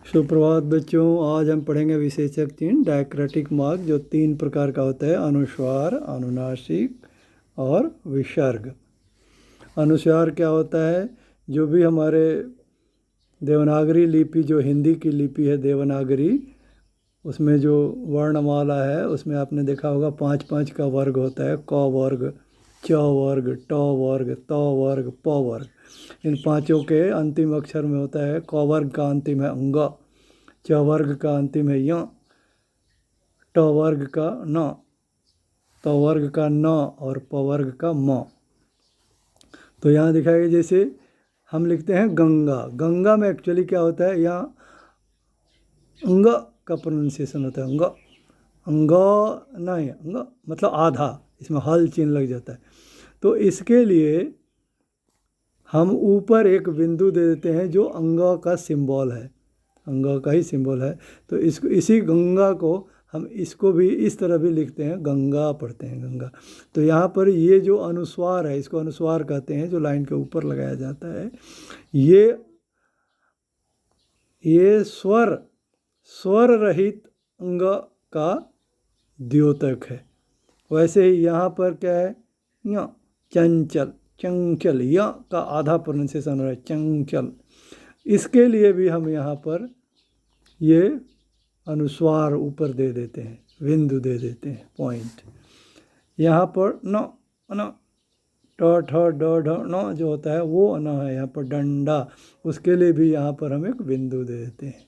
सुप्रभात बच्चों, आज हम पढ़ेंगे विशेषक चिन्ह डायक्रिटिक मार्क जो 3 प्रकार का होता है: अनुस्वार, अनुनासिक और विसर्ग। अनुस्वार क्या होता है? जो भी हमारे देवनागरी लिपि, जो हिंदी की लिपि है देवनागरी, उसमें जो वर्णमाला है उसमें आपने देखा होगा 5-5 का वर्ग होता है। क वर्ग, च वर्ग, ट वर्ग, त वर्ग, प वर्ग। इन पांचों के अंतिम अक्षर में होता है। क वर्ग का अंतिम है अंग, च वर्ग का अंतिम है य, ट वर्ग का न, त वर्ग का न और प वर्ग का म। तो यहाँ दिखाएगा, जैसे हम लिखते हैं गंगा। गंगा में एक्चुअली क्या होता है, यहाँ अंग का प्रोनाउंसिएशन होता है। अंग, अंग नहीं, अंग मतलब आधा, इसमें हल चिन्ह लग जाता है। तो इसके लिए हम ऊपर एक बिंदु दे देते हैं जो अंग का सिंबल है, अंग का ही सिंबल है। तो इसको, इसी गंगा को हम इसको भी इस तरह भी लिखते हैं, गंगा पढ़ते हैं, गंगा। तो यहाँ पर ये जो अनुस्वार है, इसको अनुस्वार कहते हैं, जो लाइन के ऊपर लगाया जाता है। ये स्वर रहित अंग का द्योतक है। वैसे ही यहाँ पर क्या है, य चंचल, चंचल, य का आधा प्रोनाउंसिएशन हो रहा है, चंचल। इसके लिए भी हम यहाँ पर ये अनुस्वार ऊपर दे देते हैं, बिंदु दे देते हैं, पॉइंट। यहाँ पर न, न, ट ठ ड ढ न जो होता है वो न है। यहाँ पर डंडा, उसके लिए भी यहाँ पर हम एक बिंदु दे देते हैं।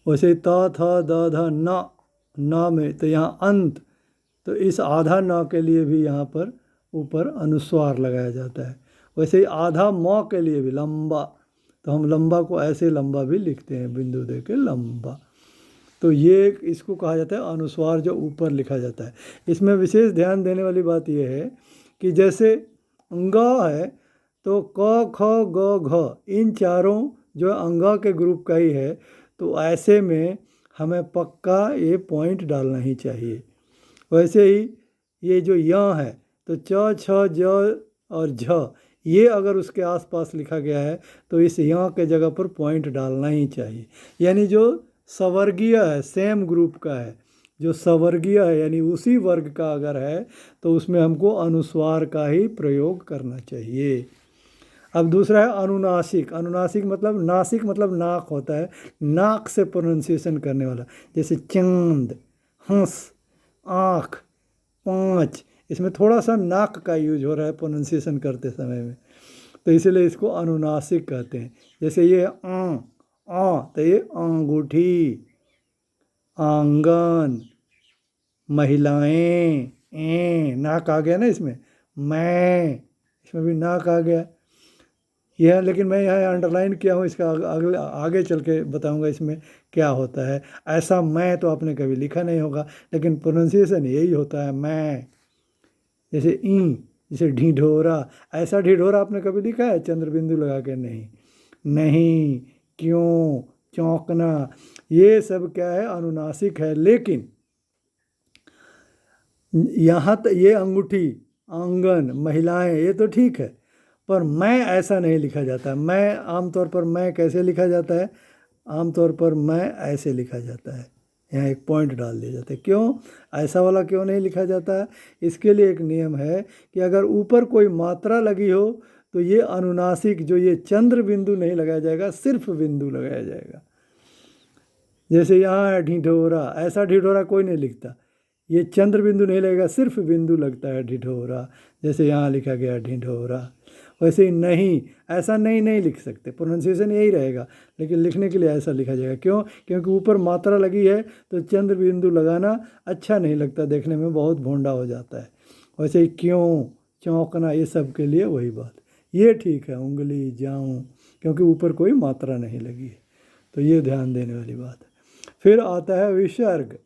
वैसे त थ द ध न में तो यहाँ अंत, तो इस आधा न के लिए भी यहाँ पर ऊपर अनुस्वार लगाया जाता है। वैसे ही आधा म के लिए भी लंबा, तो हम लंबा को ऐसे लंबा भी लिखते हैं, बिंदु दे के लंबा। तो ये इसको कहा जाता है अनुस्वार, जो ऊपर लिखा जाता है। इसमें विशेष ध्यान देने वाली बात यह है कि जैसे अंगा है तो क ख ग घ, इन चारों जो अंगा के ग्रुप का ही है। तो ऐसे में हमें पक्का ये पॉइंट डालना ही चाहिए। वैसे ही ये जो य है तो च छ ज और झ, ये अगर उसके आसपास लिखा गया है तो इस य के जगह पर पॉइंट डालना ही चाहिए। यानी जो सवर्गीय है, सेम ग्रुप का है, जो सवर्गीय है यानी उसी वर्ग का अगर है तो उसमें हमको अनुस्वार का ही प्रयोग करना चाहिए। अब दूसरा है अनुनासिक। अनुनासिक मतलब, नासिक मतलब नाक होता है, नाक से प्रोनाउंसिएशन करने वाला। जैसे चांद, हंस, आँख, पाँच, इसमें थोड़ा सा नाक का यूज हो रहा है प्रोनाउंसिएशन करते समय में, तो इसीलिए इसको अनुनासिक कहते हैं। जैसे ये तो ये अंगूठी, आंगन, महिलाएं, नाक आ गया ना इसमें। मैं, इसमें भी नाक आ गया। यह लेकिन मैं यहाँ अंडरलाइन किया हूँ, इसका अगले आगे चल के बताऊँगा इसमें क्या होता है। ऐसा मैं तो आपने कभी लिखा नहीं होगा, लेकिन प्रोनाउंसिएशन यही होता है, मैं। जैसे जैसे ढिढोरा, ऐसा ढिढोरा आपने कभी लिखा है चंद्र बिंदु लगा के? नहीं, नहीं, क्यों, चौंकना, ये सब क्या है, अनुनासिक है। लेकिन यहाँ तक ये अंगूठी, आंगन, महिलाएं, ये तो ठीक है, पर मैं ऐसा नहीं लिखा जाता। मैं आमतौर पर मैं कैसे लिखा जाता है? आमतौर पर मैं ऐसे लिखा जाता है, यहाँ एक पॉइंट डाल दिया जाता है। क्यों ऐसा वाला क्यों नहीं लिखा जाता है? इसके लिए एक नियम है कि अगर ऊपर कोई मात्रा लगी हो तो ये अनुनासिक, जो ये चंद्र बिंदु नहीं लगाया जाएगा, सिर्फ बिंदु लगाया जाएगा। जैसे यहाँ है ढिढोरा, ऐसा ढिढोरा कोई नहीं लिखता, ये चंद्र बिंदु नहीं लगेगा, सिर्फ बिंदु लगता है ढिढोरा। जैसे यहाँ लिखा गया ढिढोरा। वैसे ही नहीं, ऐसा नहीं लिख सकते, प्रोनाउंसिएशन यही रहेगा, लेकिन लिखने के लिए ऐसा लिखा जाएगा। क्यों? क्योंकि ऊपर मात्रा लगी है तो चंद्र बिंदु लगाना अच्छा नहीं लगता, देखने में बहुत भोंडा हो जाता है। वैसे ही क्यों, चौंकना, ये सब के लिए वही बात, ये ठीक है, उंगली, जाऊँ, क्योंकि ऊपर कोई मात्रा नहीं लगी है। तो ये ध्यान देने वाली बात है। फिर आता है विसर्ग।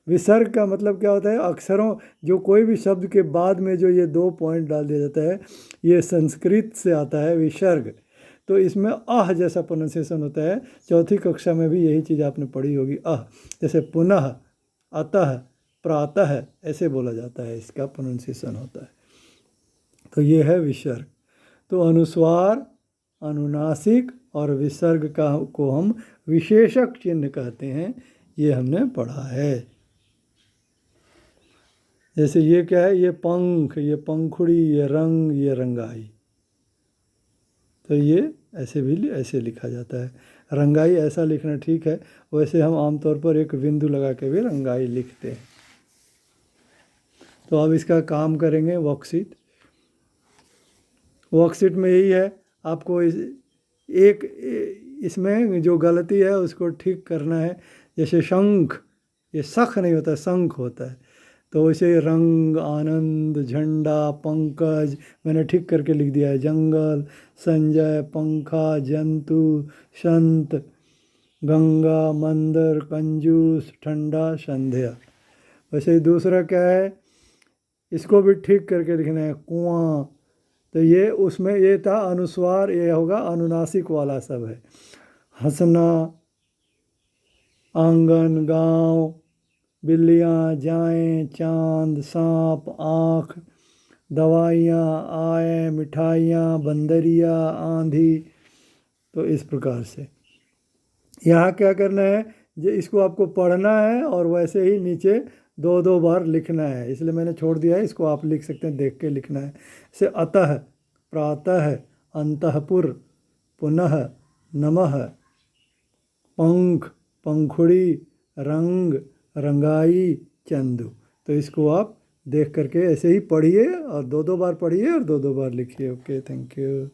विसर्ग का मतलब क्या होता है? अक्षरों, जो कोई भी शब्द के बाद में जो ये 2 पॉइंट डाल दिया जाता है, ये संस्कृत से आता है विसर्ग। तो इसमें अह जैसा प्रोनाउंसिएशन होता है। चौथी कक्षा में भी यही चीज़ आपने पढ़ी होगी, अह। जैसे पुनः, अतः, प्रातः, ऐसे बोला जाता है, इसका प्रोनाउंसिएशन होता है। तो ये है विसर्ग। तो अनुस्वार, अनुनासिक और विसर्ग को हम विशेषक चिन्ह कहते हैं, ये हमने पढ़ा है। जैसे ये क्या है, ये पंख, ये पंखुड़ी, ये रंग, ये रंगाई, तो ये ऐसे लिखा जाता है। रंगाई ऐसा लिखना ठीक है, वैसे हम आमतौर पर एक बिंदु लगा के भी रंगाई लिखते हैं। तो अब इसका काम करेंगे वर्कशीट। वर्कशीट में यही है, आपको इसमें जो गलती है उसको ठीक करना है। जैसे शंख, ये शख नहीं होता, शंख होता है। तो वैसे रंग, आनंद, झंडा, पंकज मैंने ठीक करके लिख दिया है। जंगल, संजय, पंखा, जंतु, संत, गंगा, मंदिर, कंजूस, ठंडा, संध्या। वैसे दूसरा क्या है, इसको भी ठीक करके लिखना है। कुआं, तो ये उसमें ये था अनुस्वार, ये होगा अनुनासिक वाला सब है। हंसना, आंगन, गांव, बिल्लियाँ, जाएं, चांद, सांप, आँख, दवाइयाँ, आए, मिठाइयाँ, बंदरिया, आंधी। तो इस प्रकार से यहाँ क्या करना है, जो इसको आपको पढ़ना है और वैसे ही नीचे 2-2 बार लिखना है, इसलिए मैंने छोड़ दिया है। इसको आप लिख सकते हैं, देख के लिखना है। जैसे अतः, प्रातः, अंतःपुर, पुनः, नमः, पंख, पंखुड़ी, रंग, रंगाई, चंदू। तो इसको आप देख करके ऐसे ही पढ़िए और 2-2 बार पढ़िए और 2-2 बार लिखिए। Okay, thank you.